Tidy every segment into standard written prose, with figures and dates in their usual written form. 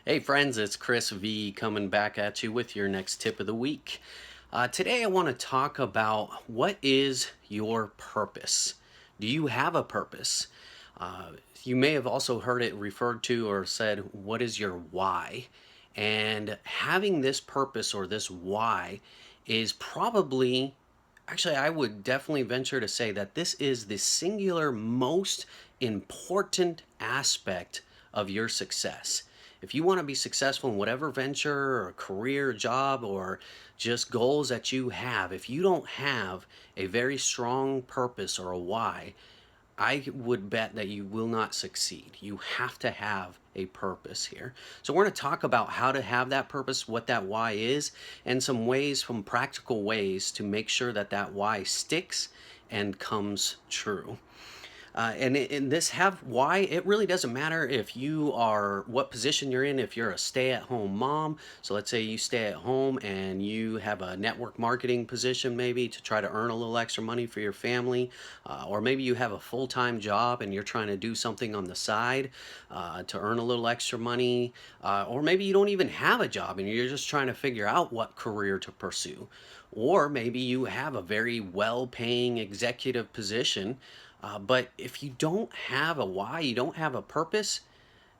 Hey friends, it's Chris V coming back at you with your next tip of the week. Today I want to talk about what is your purpose? Do you have a purpose? Uh, you may have also heard it referred to or said, what is your why? And having this purpose or this why is probably, actually, I would definitely venture to say that this is the singular most important aspect of your success. If you want to be successful in whatever venture or career, job, or just goals that you have, if you don't have a very strong purpose or a why, I would bet that you will not succeed. You have to have a purpose here. So we're going to talk about how to have that purpose, what that why is, and some ways, some practical ways to make sure that that why sticks and comes true. And in this have why it really doesn't matter if you are what position you're in. If you're a stay-at-home mom, so let's say you stay at home and you have a network marketing position maybe to try to earn a little extra money for your family, or maybe you have a full-time job and you're trying to do something on the side to earn a little extra money, or maybe you don't even have a job and you're just trying to figure out what career to pursue. Or maybe you have a very well-paying executive position, but if you don't have a why, you don't have a purpose,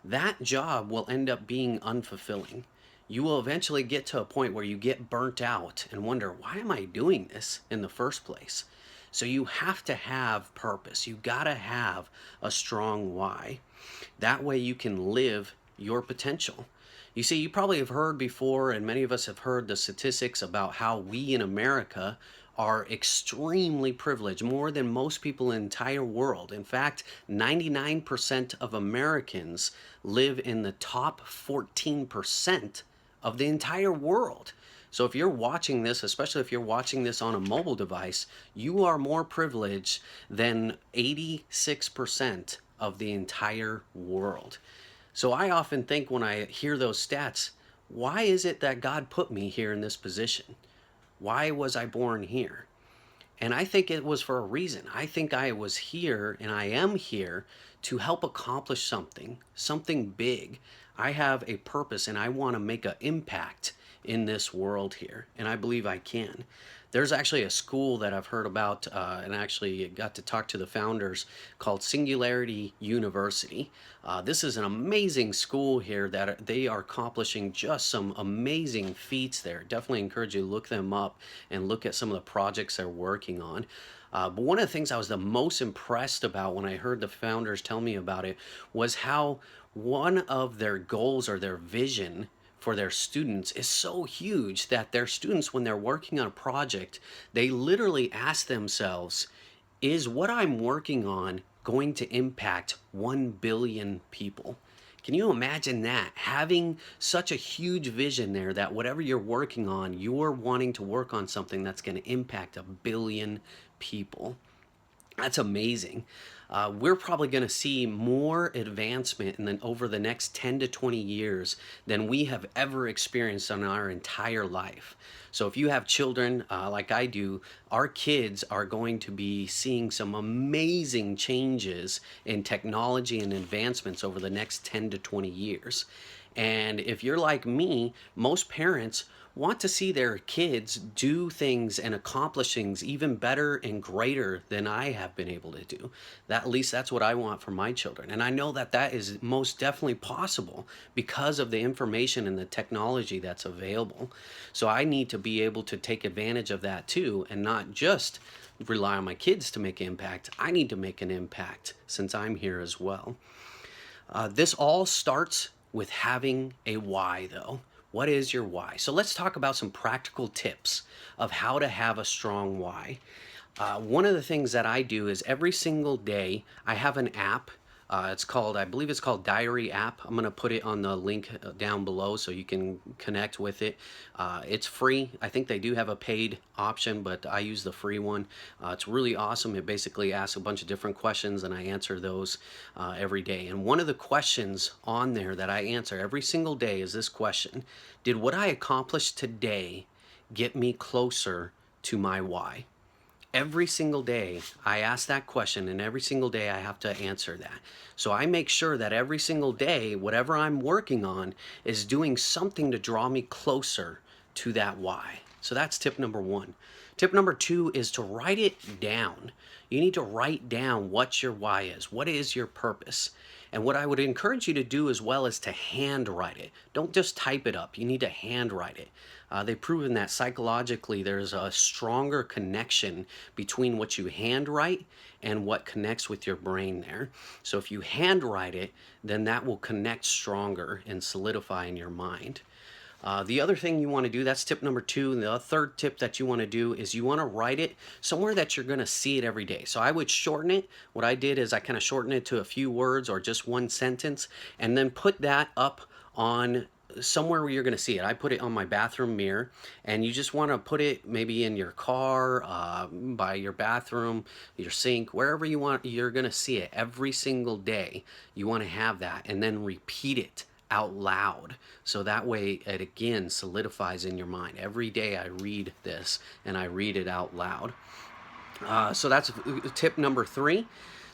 that job will end up being unfulfilling. You will eventually get to a point where you get burnt out and wonder, why am I doing this in the first place? So you have to have purpose. You got to have a strong why. That way you can live your potential. You see, you probably have heard before, and many of us have heard the statistics about how we in America are extremely privileged, more than most people in the entire world. In fact, 99% of Americans live in the top 14% of the entire world. So if you're watching this, especially if you're watching this on a mobile device, you are more privileged than 86% of the entire world. So I often think when I hear those stats, why is it that God put me here in this position? Why was I born here? And I think it was for a reason. I think I was here and I am here to help accomplish something big. I have a purpose and I want to make an impact in this world here. And I believe I can. There's actually a school that I've heard about and actually got to talk to the founders called Singularity University. This is an amazing school here that they are accomplishing just some amazing feats there. Definitely encourage you to look them up and look at some of the projects they're working on. But one of the things I was the most impressed about when I heard the founders tell me about it was how one of their goals or their vision for their students is so huge that their students, when they're working on a project, they literally ask themselves, is what I'm working on going to impact 1 billion people? Can you imagine that? Having such a huge vision there that whatever you're working on, you're wanting to work on something that's going to impact 1 billion people. That's amazing. We're probably going to see more advancement over the next 10 to 20 years than we have ever experienced in our entire life. So if you have children like I do, our kids are going to be seeing some amazing changes in technology and advancements over the next 10 to 20 years. And if you're like me, most parents want to see their kids do things and accomplish things even better and greater than I have been able to do. That, at least that's what I want for my children. And I know that that is most definitely possible because of the information and the technology that's available. So I need to be able to take advantage of that too and not just rely on my kids to make an impact. I need to make an impact since I'm here as well. This all starts with having a why, though. What is your why? So let's talk about some practical tips of how to have a strong why. One of the things that I do is every single day I have an app. It's called, I believe it's called Diary app. I'm going to put it on the link down below so you can connect with it. It's free. I think they do have a paid option, but I use the free one. It's really awesome. It basically asks a bunch of different questions and I answer those every day. And one of the questions on there that I answer every single day is this question: did what I accomplished today get me closer to my why? Every single day I ask that question, and every single day I have to answer that. So I make sure that every single day, whatever I'm working on is doing something to draw me closer to that why. So that's tip number one. Tip number two is to write it down. You need to write down what your why is. What is your purpose? And what I would encourage you to do as well is to handwrite it. Don't just type it up. You need to handwrite it. They've proven that psychologically there's a stronger connection between what you handwrite and what connects with your brain there. So if you handwrite it, then that will connect stronger and solidify in your mind. The other thing you want to do, that's tip number two. And the third tip that you want to do is you want to write it somewhere that you're going to see it every day. So I would shorten it. What I did is I kind of shortened it to a few words or just one sentence, and then put that up on somewhere where you're going to see it. I put it on my bathroom mirror, and you just want to put it maybe in your car, by your bathroom, your sink, wherever you want. You're going to see it every single day. You want to have that, and then repeat it out loud, so that way it again solidifies in your mind. Every day I read this, and I read it out loud. So that's tip number three.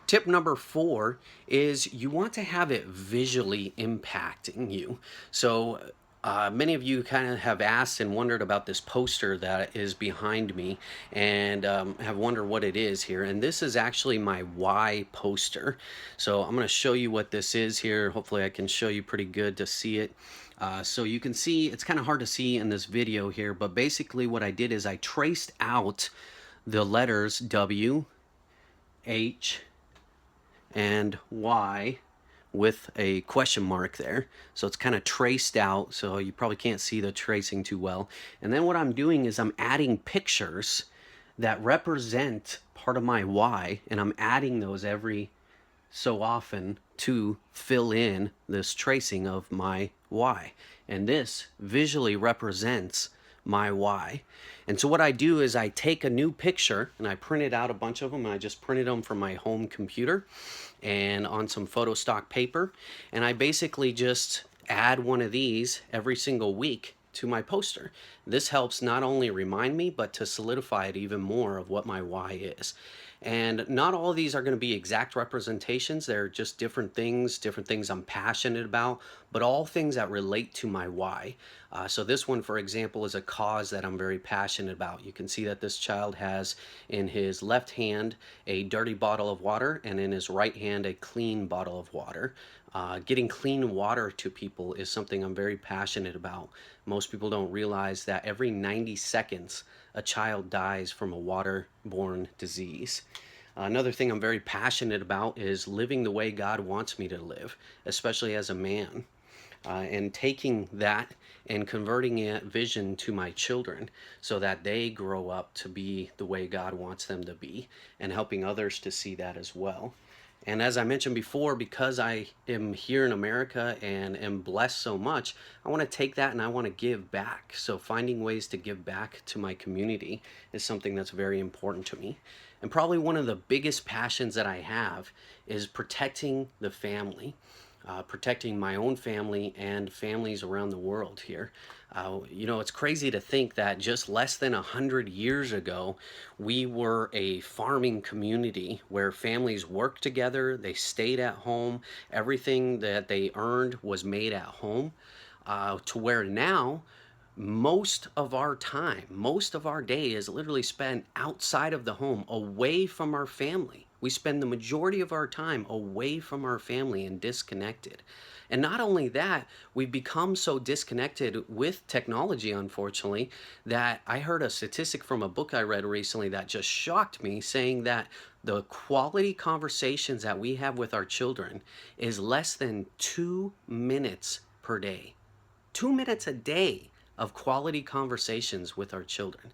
Tip number four is you want to have it visually impacting you. So many of you kind of have asked and wondered about this poster that is behind me, and have wondered what it is here. And this is actually my why poster. So I'm going to show you what this is here. Hopefully I can show you pretty good to see it. So you can see, it's kind of hard to see in this video here, but basically what I did is I traced out the letters W, H, and Y with a question mark there. So it's kind of traced out, so you probably can't see the tracing too well. And then what I'm doing is I'm adding pictures that represent part of my why, and I'm adding those every so often to fill in this tracing of my why. And this visually represents my why. And so what I do is I take a new picture, and I printed out a bunch of them, and I just printed them from my home computer and on some photo stock paper, and I basically just add one of these every single week to my poster. This helps not only remind me, but to solidify it even more of what my why is. And not all of these are going to be exact representations. They're just different things I'm passionate about, but all things that relate to my why. So this one, for example, is a cause that I'm very passionate about. You can see that this child has in his left hand a dirty bottle of water, and in his right hand a clean bottle of water. Getting clean water to people is something I'm very passionate about. Most people don't realize that every 90 seconds a child dies from a waterborne disease. Another thing I'm very passionate about is living the way God wants me to live, especially as a man. And taking that and converting that vision to my children so that they grow up to be the way God wants them to be, and helping others to see that as well. And as I mentioned before, because I am here in America and am blessed so much, I want to take that and I want to give back. So finding ways to give back to my community is something that's very important to me. And probably one of the biggest passions that I have is protecting the family. Protecting my own family and families around the world here. You know, it's crazy to think that just less than 100 years ago, we were a farming community where families worked together, they stayed at home, everything that they earned was made at home, to where now most of our time, most of our day is literally spent outside of the home, away from our family. We spend the majority of our time away from our family and disconnected. And not only that, we've become so disconnected with technology, unfortunately, that I heard a statistic from a book I read recently that just shocked me, saying that the quality conversations that we have with our children is less than 2 minutes per day. 2 minutes a day of quality conversations with our children.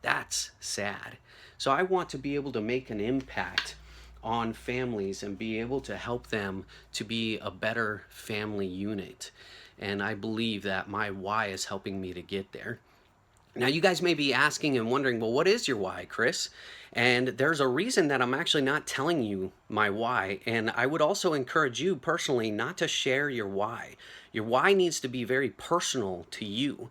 That's sad. So I want to be able to make an impact on families and be able to help them to be a better family unit. And I believe that my why is helping me to get there. Now, you guys may be asking and wondering, well, what is your why, Chris? And there's a reason that I'm actually not telling you my why. And I would also encourage you personally not to share your why. Your why needs to be very personal to you.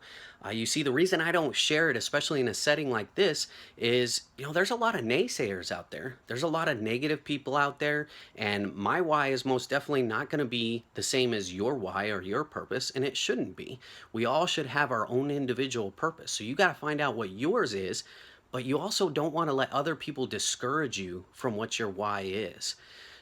You see, the reason I don't share it, especially in a setting like this, is there's a lot of naysayers out there. There's a lot of negative people out there, and my why is most definitely not going to be the same as your why or your purpose, and it shouldn't be. We all should have our own individual purpose. So you got to find out what yours is, but you also don't want to let other people discourage you from what your why is.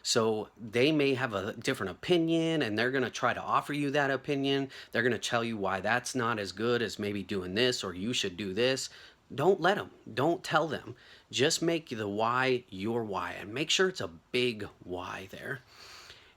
So they may have a different opinion and they're going to try to offer you that opinion. They're going to tell you why that's not as good as maybe doing this or you should do this. Don't let them. Don't tell them. Just make the why your why and make sure it's a big why there.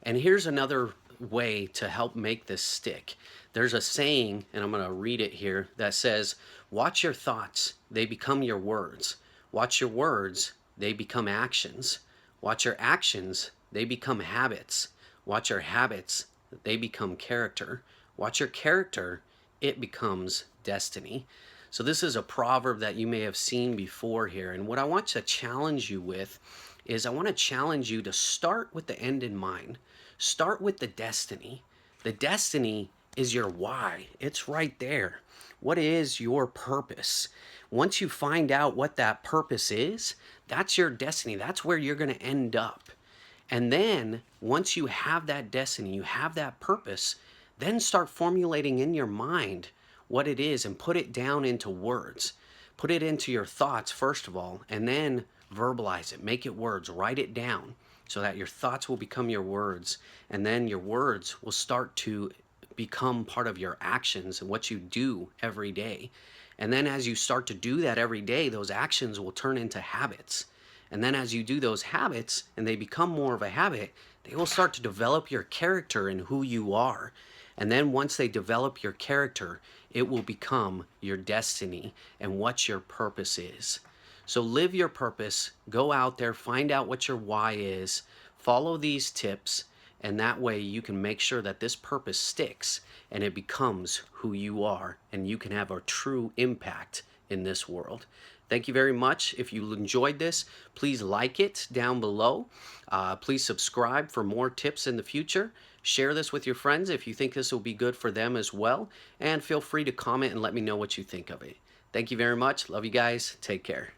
And here's another way to help make this stick. There's a saying, and I'm going to read it here, that says, watch your thoughts, they become your words. Watch your words, they become actions. Watch your actions, they become habits. Watch your habits, they become character. Watch your character, it becomes destiny. So this is a proverb that you may have seen before here. And what I want to challenge you with is I want to challenge you to start with the end in mind. Start with the destiny. The destiny is your why. It's right there. What is your purpose? Once you find out what that purpose is, that's your destiny. That's where you're going to end up. And then once you have that destiny, you have that purpose, then start formulating in your mind what it is and put it down into words. Put it into your thoughts, first of all, and then verbalize it. Make it words. Write it down so that your thoughts will become your words. And then your words will start to become part of your actions and what you do every day. And then as you start to do that every day, those actions will turn into habits. And then as you do those habits and they become more of a habit, they will start to develop your character and who you are. And then once they develop your character, it will become your destiny and what your purpose is. So live your purpose, go out there, find out what your why is, follow these tips, and that way you can make sure that this purpose sticks and it becomes who you are and you can have a true impact in this world. Thank you very much. If you enjoyed this, please like it down below. Please subscribe for more tips in the future. Share this with your friends if you think this will be good for them as well. And feel free to comment and let me know what you think of it. Thank you very much. Love you guys. Take care.